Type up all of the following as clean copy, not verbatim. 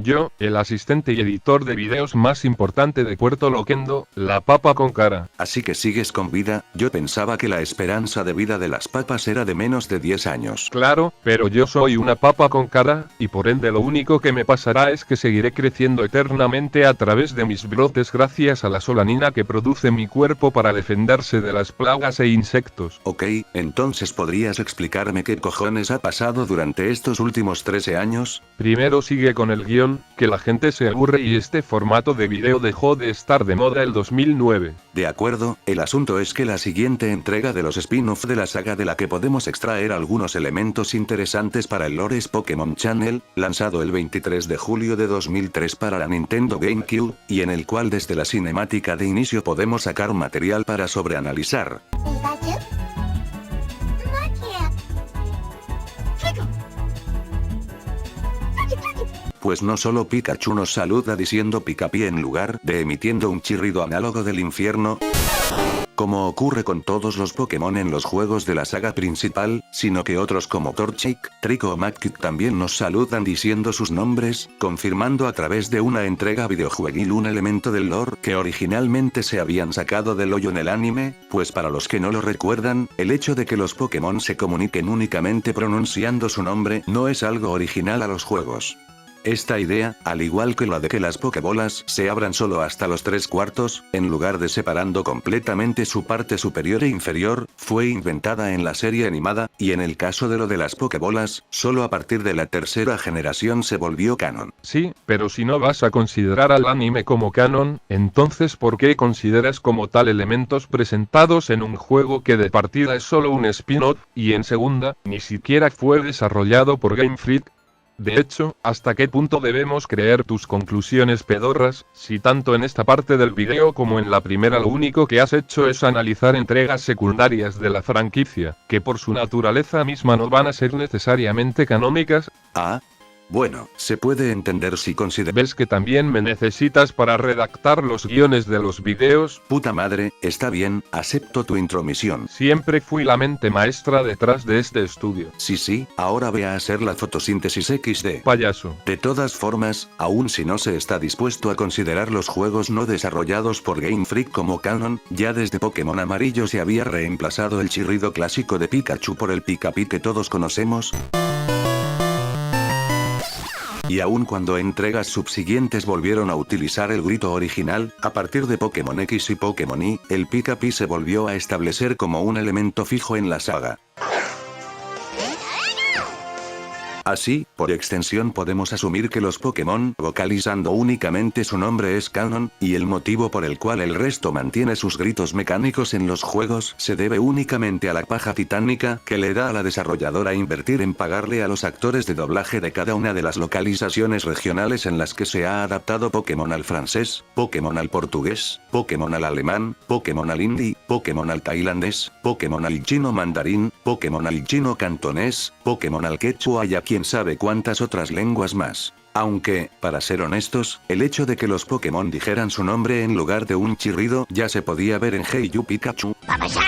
Yo, el asistente y editor de videos más importante de Puerto Loquendo, la papa con cara. Así que sigues con vida. Yo pensaba que la esperanza de vida de las papas era de menos de 10 años. Claro, pero yo soy una papa con cara, y por ende lo único que me pasará es que seguiré creciendo eternamente a través de mis brotes gracias a la solanina que produce mi cuerpo para defenderse de las plagas e insectos. Ok, entonces ¿podrías explicarme qué cojones ha pasado durante estos últimos 13 años? Primero sigue con el guión, que la gente se aburre y este formato de video dejó de estar de moda el 2009. De acuerdo, el asunto es que la siguiente entrega de los spin-off de la saga de la que podemos extraer algunos elementos interesantes para el lore es Pokémon Channel, lanzado el 23 de julio de 2003 para la Nintendo GameCube, y en el cual desde la cinemática de inicio podemos sacar material para sobreanalizar. Pues no solo Pikachu nos saluda diciendo Pikapi en lugar de emitiendo un chirrido análogo del infierno, como ocurre con todos los Pokémon en los juegos de la saga principal, sino que otros como Torchic, Trico o Mudkip también nos saludan diciendo sus nombres, confirmando a través de una entrega videojueguil un elemento del lore que originalmente se habían sacado del hoyo en el anime, pues para los que no lo recuerdan, el hecho de que los Pokémon se comuniquen únicamente pronunciando su nombre no es algo original a los juegos. Esta idea, al igual que la de que las Pokébolas se abran solo hasta los 3/4, en lugar de separando completamente su parte superior e inferior, fue inventada en la serie animada, y en el caso de lo de las Pokébolas, solo a partir de la tercera generación se volvió canon. Sí, pero si no vas a considerar al anime como canon, entonces ¿por qué consideras como tal elementos presentados en un juego que de partida es solo un spin-off, y en segunda, ni siquiera fue desarrollado por Game Freak? De hecho, ¿hasta qué punto debemos creer tus conclusiones pedorras, si tanto en esta parte del video como en la primera lo único que has hecho es analizar entregas secundarias de la franquicia, que por su naturaleza misma no van a ser necesariamente canónicas? Ah. Bueno, se puede entender si consideras... ¿Ves que también me necesitas para redactar los guiones de los videos? Puta madre, está bien, acepto tu intromisión. Siempre fui la mente maestra detrás de este estudio. Sí, ahora ve a hacer la fotosíntesis XD. Payaso. De todas formas, aun si no se está dispuesto a considerar los juegos no desarrollados por Game Freak como canon, ya desde Pokémon Amarillo se había reemplazado el chirrido clásico de Pikachu por el Pikapi que todos conocemos. Y aun cuando entregas subsiguientes volvieron a utilizar el grito original, a partir de Pokémon X y Pokémon Y, el Pikapi se volvió a establecer como un elemento fijo en la saga. Así, por extensión podemos asumir que los Pokémon vocalizando únicamente su nombre es canon, y el motivo por el cual el resto mantiene sus gritos mecánicos en los juegos se debe únicamente a la paja titánica que le da a la desarrolladora invertir en pagarle a los actores de doblaje de cada una de las localizaciones regionales en las que se ha adaptado Pokémon al francés, Pokémon al portugués, Pokémon al alemán, Pokémon al hindi, Pokémon al tailandés, Pokémon al chino mandarín, Pokémon al chino cantonés, Pokémon al quechua y a quién sabe cuántas otras lenguas más. Aunque, para ser honestos, el hecho de que los Pokémon dijeran su nombre en lugar de un chirrido ya se podía ver en Hey You Pikachu. Pikachu.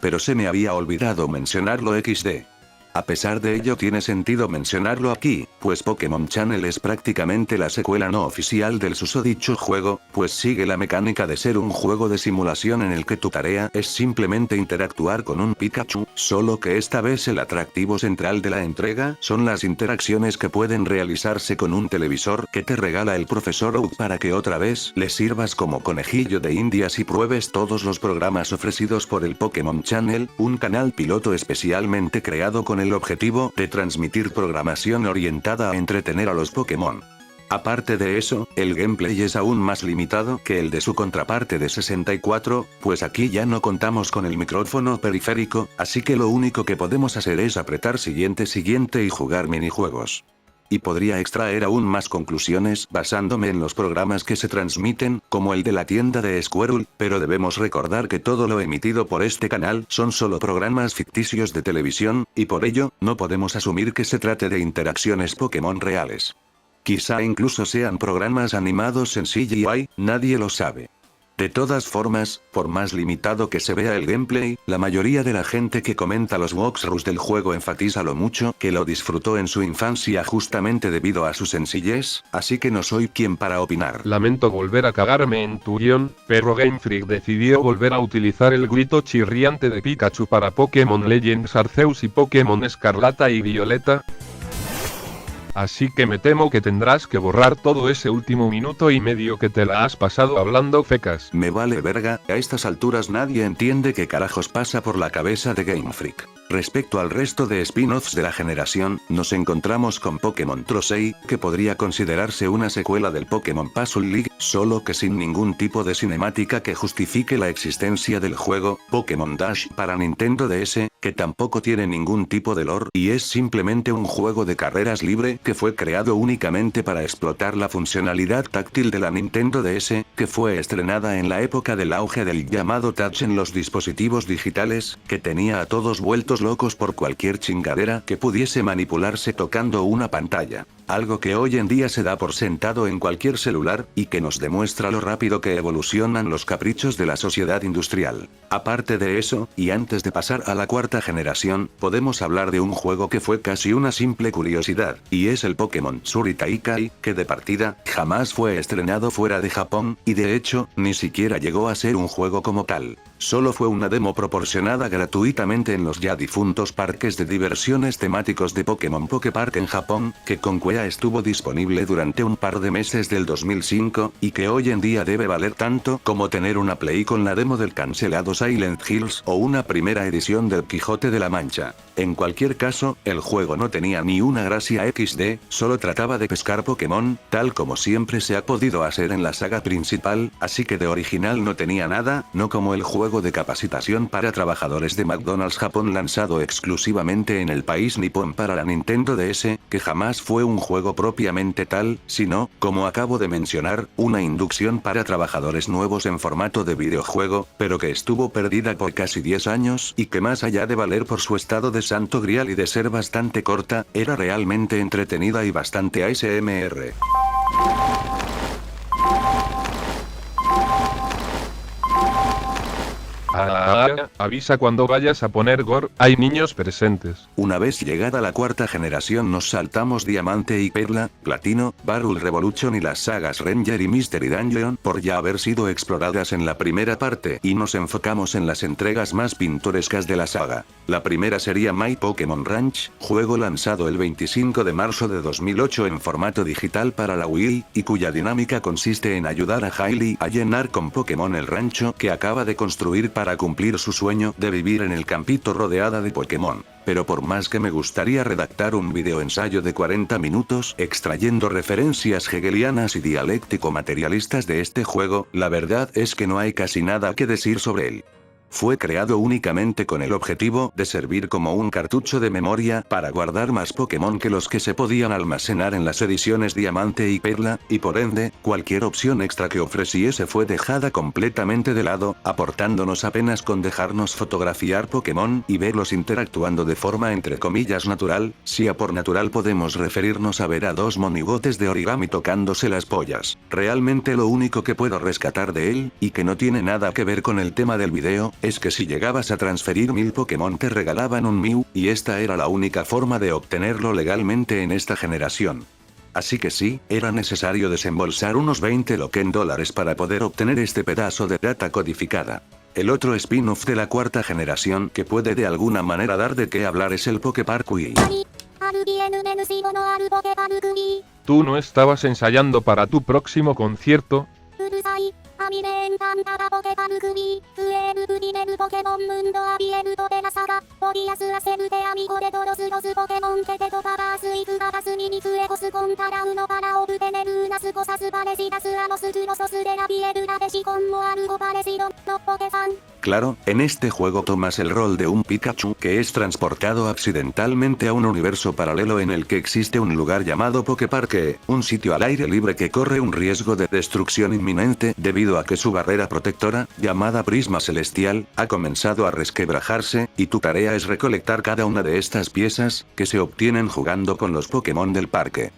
Pero se me había olvidado mencionarlo XD. A pesar de ello tiene sentido mencionarlo aquí, pues Pokémon Channel es prácticamente la secuela no oficial del susodicho juego, pues sigue la mecánica de ser un juego de simulación en el que tu tarea es simplemente interactuar con un Pikachu, solo que esta vez el atractivo central de la entrega son las interacciones que pueden realizarse con un televisor que te regala el profesor Oak para que otra vez le sirvas como conejillo de indias y pruebes todos los programas ofrecidos por el Pokémon Channel, un canal piloto especialmente creado con el objetivo de transmitir programación orientada a entretener a los Pokémon. Aparte de eso, el gameplay es aún más limitado que el de su contraparte de 64, pues aquí ya no contamos con el micrófono periférico, así que lo único que podemos hacer es apretar siguiente y jugar minijuegos. Y podría extraer aún más conclusiones basándome en los programas que se transmiten, como el de la tienda de Squirrel, pero debemos recordar que todo lo emitido por este canal son solo programas ficticios de televisión, y por ello, no podemos asumir que se trate de interacciones Pokémon reales. Quizá incluso sean programas animados en CGI, nadie lo sabe. De todas formas, por más limitado que se vea el gameplay, la mayoría de la gente que comenta los walkthroughs del juego enfatiza lo mucho que lo disfrutó en su infancia justamente debido a su sencillez, así que no soy quien para opinar. Lamento volver a cagarme en tu guión, pero Game Freak decidió volver a utilizar el grito chirriante de Pikachu para Pokémon Legends Arceus y Pokémon Escarlata y Violeta. Así que me temo que tendrás que borrar todo ese último minuto y medio que te la has pasado hablando fecas. Me vale verga, a estas alturas nadie entiende qué carajos pasa por la cabeza de Game Freak. Respecto al resto de spin-offs de la generación, nos encontramos con Pokémon Trosei, que podría considerarse una secuela del Pokémon Puzzle League, solo que sin ningún tipo de cinemática que justifique la existencia del juego, Pokémon Dash para Nintendo DS, que tampoco tiene ningún tipo de lore y es simplemente un juego de carreras libre que fue creado únicamente para explotar la funcionalidad táctil de la Nintendo DS, que fue estrenada en la época del auge del llamado touch en los dispositivos digitales, que tenía a todos vueltos locos por cualquier chingadera que pudiese manipularse tocando una pantalla. Algo que hoy en día se da por sentado en cualquier celular, y que nos demuestra lo rápido que evolucionan los caprichos de la sociedad industrial. Aparte de eso, y antes de pasar a la cuarta generación, podemos hablar de un juego que fue casi una simple curiosidad, y es el Pokémon Sword Taikai, que de partida, jamás fue estrenado fuera de Japón, y de hecho, ni siquiera llegó a ser un juego como tal. Solo fue una demo proporcionada gratuitamente en los ya difuntos parques de diversiones temáticos de Pokémon Poképark en Japón, que con cuea estuvo disponible durante un par de meses del 2005, y que hoy en día debe valer tanto como tener una Play con la demo del cancelado Silent Hills o una primera edición del Quijote de la Mancha. En cualquier caso, el juego no tenía ni una gracia XD, solo trataba de pescar Pokémon, tal como siempre se ha podido hacer en la saga principal, así que de original no tenía nada, no como el juego de capacitación para trabajadores de McDonald's Japón lanzado exclusivamente en el país nipón para la Nintendo DS, que jamás fue un juego propiamente tal, sino, como acabo de mencionar, una inducción para trabajadores nuevos en formato de videojuego, pero que estuvo perdida por casi 10 años y que más allá de valer por su estado de santo grial y de ser bastante corta, era realmente entretenida y bastante ASMR. Avisa cuando vayas a poner gore, hay niños presentes. Una vez llegada la cuarta generación nos saltamos Diamante y Perla, Platino, Barrel Revolution y las sagas Ranger y Mystery Dungeon por ya haber sido exploradas en la primera parte, y nos enfocamos en las entregas más pintorescas de la saga. La primera sería My Pokémon Ranch, juego lanzado el 25 de marzo de 2008 en formato digital para la Wii, y cuya dinámica consiste en ayudar a Hailey a llenar con Pokémon el rancho que acaba de construir para cumplir su sueño de vivir en el campito rodeada de Pokémon. Pero por más que me gustaría redactar un video ensayo de 40 minutos extrayendo referencias hegelianas y dialéctico-materialistas de este juego, la verdad es que no hay casi nada que decir sobre él. Fue creado únicamente con el objetivo de servir como un cartucho de memoria para guardar más Pokémon que los que se podían almacenar en las ediciones Diamante y Perla, y por ende, cualquier opción extra que ofreciese fue dejada completamente de lado, aportándonos apenas con dejarnos fotografiar Pokémon y verlos interactuando de forma entre comillas natural, si a por natural podemos referirnos a ver a dos monigotes de origami tocándose las pollas. Realmente lo único que puedo rescatar de él, y que no tiene nada que ver con el tema del video, es que si llegabas a transferir 1000 Pokémon te regalaban un Mew, y esta era la única forma de obtenerlo legalmente en esta generación. Así que sí, era necesario desembolsar unos $20 para poder obtener este pedazo de data codificada. El otro spin-off de la cuarta generación que puede de alguna manera dar de qué hablar es el Poképark Wii. ¿Tú no estabas ensayando para tu próximo concierto? Claro, en este juego tomas el rol de un Pikachu que es transportado accidentalmente a un universo paralelo en el que existe un lugar llamado Poképarque, un sitio al aire libre que corre un riesgo de destrucción inminente debido a que su barrera protectora, llamada Prisma Celestial, ha comenzado a resquebrajarse, y tu tarea es recolectar cada una de estas piezas, que se obtienen jugando con los Pokémon del parque.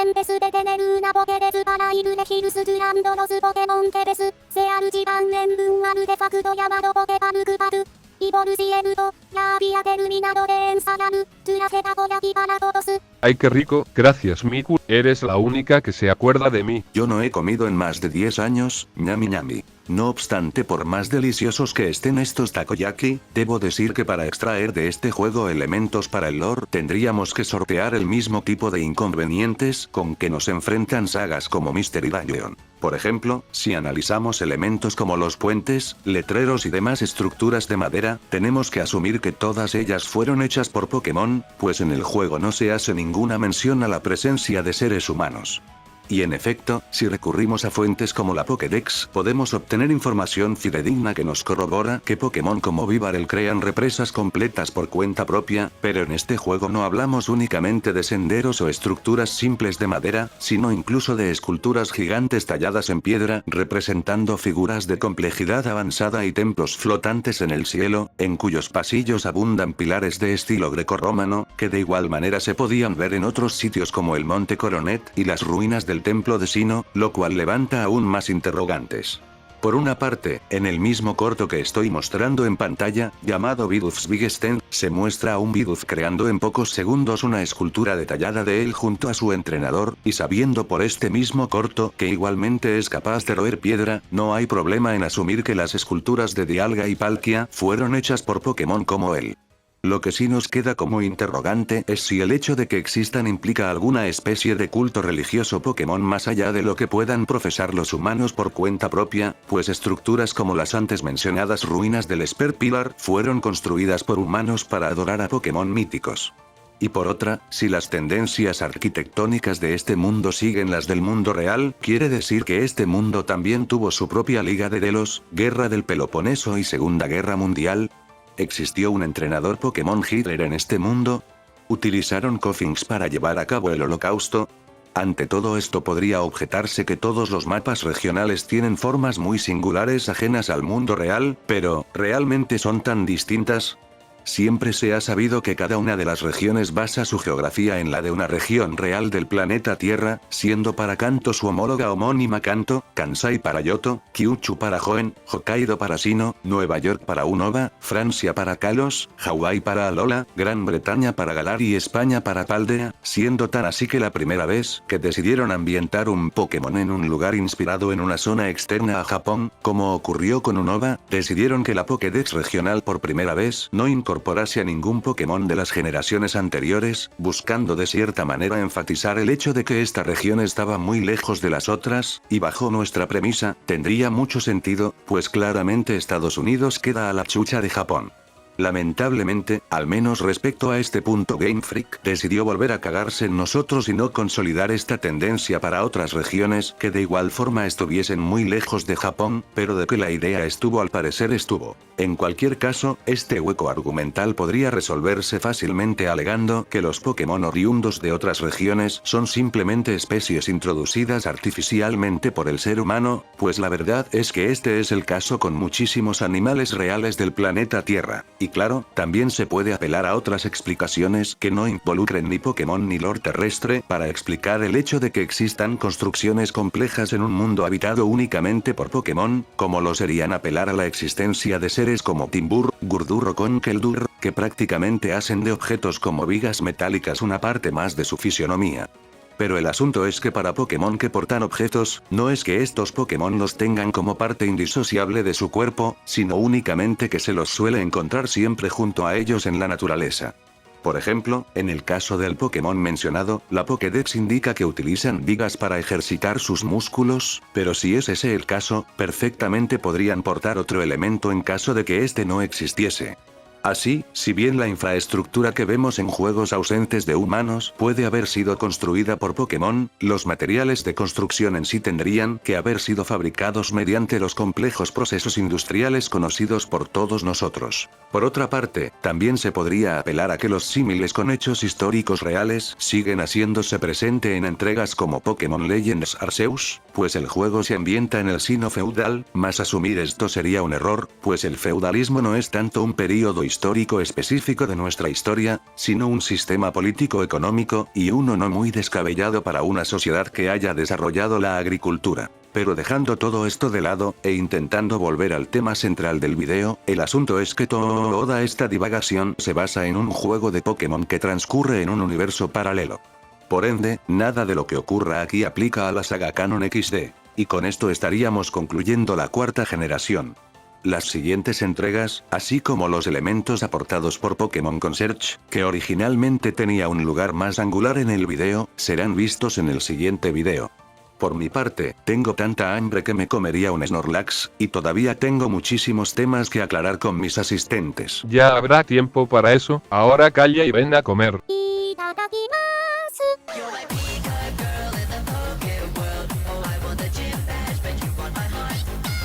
全部すべてネルーナポケデスパライルでヒルスグランドロスポケモンテベス、セアルジバン塩分アルテファクトヤマドポケパルクパル、イボルシエルト、ラービアテルミナドでエンサラル、トゥラセタコヤキパラトトス。Ay, qué rico, gracias Miku, eres la única que se acuerda de mí. Yo no he comido en más de 10 años, ñami ñami. No obstante, por más deliciosos que estén estos takoyaki, debo decir que para extraer de este juego elementos para el lore tendríamos que sortear el mismo tipo de inconvenientes con que nos enfrentan sagas como Mystery Dungeon. Por ejemplo, si analizamos elementos como los puentes, letreros y demás estructuras de madera, tenemos que asumir que todas ellas fueron hechas por Pokémon, pues en el juego no se hace ninguna mención a la presencia de seres humanos. Y en efecto, si recurrimos a fuentes como la Pokédex, podemos obtener información fidedigna que nos corrobora que Pokémon como Vivarel crean represas completas por cuenta propia, pero en este juego no hablamos únicamente de senderos o estructuras simples de madera, sino incluso de esculturas gigantes talladas en piedra, representando figuras de complejidad avanzada y templos flotantes en el cielo, en cuyos pasillos abundan pilares de estilo grecorromano, que de igual manera se podían ver en otros sitios como el Monte Coronet y las ruinas del templo de Sino, lo cual levanta aún más interrogantes. Por una parte, en el mismo corto que estoy mostrando en pantalla, llamado Bidoof's Big Stand, se muestra a un Bidoof creando en pocos segundos una escultura detallada de él junto a su entrenador, y sabiendo por este mismo corto que igualmente es capaz de roer piedra, no hay problema en asumir que las esculturas de Dialga y Palkia fueron hechas por Pokémon como él. Lo que sí nos queda como interrogante es si el hecho de que existan implica alguna especie de culto religioso Pokémon más allá de lo que puedan profesar los humanos por cuenta propia, pues estructuras como las antes mencionadas ruinas del Esper Pillar fueron construidas por humanos para adorar a Pokémon míticos. Y por otra, si las tendencias arquitectónicas de este mundo siguen las del mundo real, quiere decir que este mundo también tuvo su propia Liga de Delos, Guerra del Peloponeso y Segunda Guerra Mundial. ¿Existió un entrenador Pokémon Hitler en este mundo? ¿Utilizaron Coffins para llevar a cabo el Holocausto? Ante todo esto podría objetarse que todos los mapas regionales tienen formas muy singulares ajenas al mundo real, pero ¿realmente son tan distintas? Siempre se ha sabido que cada una de las regiones basa su geografía en la de una región real del planeta Tierra, siendo para Kanto su homóloga homónima Kanto, Kansai para Yoto, Kyushu para Hoenn, Hokkaido para Sinnoh, Nueva York para Unova, Francia para Kalos, Hawái para Alola, Gran Bretaña para Galar y España para Paldea, siendo tan así que la primera vez que decidieron ambientar un Pokémon en un lugar inspirado en una zona externa a Japón, como ocurrió con Unova, decidieron que la Pokédex regional por primera vez no incorporase a ningún Pokémon de las generaciones anteriores, buscando de cierta manera enfatizar el hecho de que esta región estaba muy lejos de las otras, y bajo nuestra premisa, tendría mucho sentido, pues claramente Estados Unidos queda a la chucha de Japón. Lamentablemente, al menos respecto a este punto Game Freak decidió volver a cagarse en nosotros y no consolidar esta tendencia para otras regiones que de igual forma estuviesen muy lejos de Japón, pero de que la idea estuvo al parecer estuvo. En cualquier caso, este hueco argumental podría resolverse fácilmente alegando que los Pokémon oriundos de otras regiones son simplemente especies introducidas artificialmente por el ser humano, pues la verdad es que este es el caso con muchísimos animales reales del planeta Tierra. Y claro, también se puede apelar a otras explicaciones que no involucren ni Pokémon ni lore terrestre para explicar el hecho de que existan construcciones complejas en un mundo habitado únicamente por Pokémon, como lo serían apelar a la existencia de seres como Timburr, Gurdur o Conkeldurr, que prácticamente hacen de objetos como vigas metálicas una parte más de su fisionomía. Pero el asunto es que para Pokémon que portan objetos, no es que estos Pokémon los tengan como parte indisociable de su cuerpo, sino únicamente que se los suele encontrar siempre junto a ellos en la naturaleza. Por ejemplo, en el caso del Pokémon mencionado, la Pokédex indica que utilizan vigas para ejercitar sus músculos, pero si es ese el caso, perfectamente podrían portar otro elemento en caso de que este no existiese. Así, si bien la infraestructura que vemos en juegos ausentes de humanos puede haber sido construida por Pokémon, los materiales de construcción en sí tendrían que haber sido fabricados mediante los complejos procesos industriales conocidos por todos nosotros. Por otra parte, también se podría apelar a que los símiles con hechos históricos reales siguen haciéndose presente en entregas como Pokémon Legends Arceus, pues el juego se ambienta en el Sinnoh feudal, mas asumir esto sería un error, pues el feudalismo no es tanto un período histórico específico de nuestra historia, sino un sistema político económico, y uno no muy descabellado para una sociedad que haya desarrollado la agricultura. Pero dejando todo esto de lado, e intentando volver al tema central del video, el asunto es que toda esta divagación se basa en un juego de Pokémon que transcurre en un universo paralelo. Por ende, nada de lo que ocurra aquí aplica a la saga Canon XD. Y con esto estaríamos concluyendo la cuarta generación. Las siguientes entregas, así como los elementos aportados por Pokémon Concierge, que originalmente tenía un lugar más angular en el video, serán vistos en el siguiente video. Por mi parte, tengo tanta hambre que me comería un Snorlax, y todavía tengo muchísimos temas que aclarar con mis asistentes. Ya habrá tiempo para eso, ahora calla y ven a comer.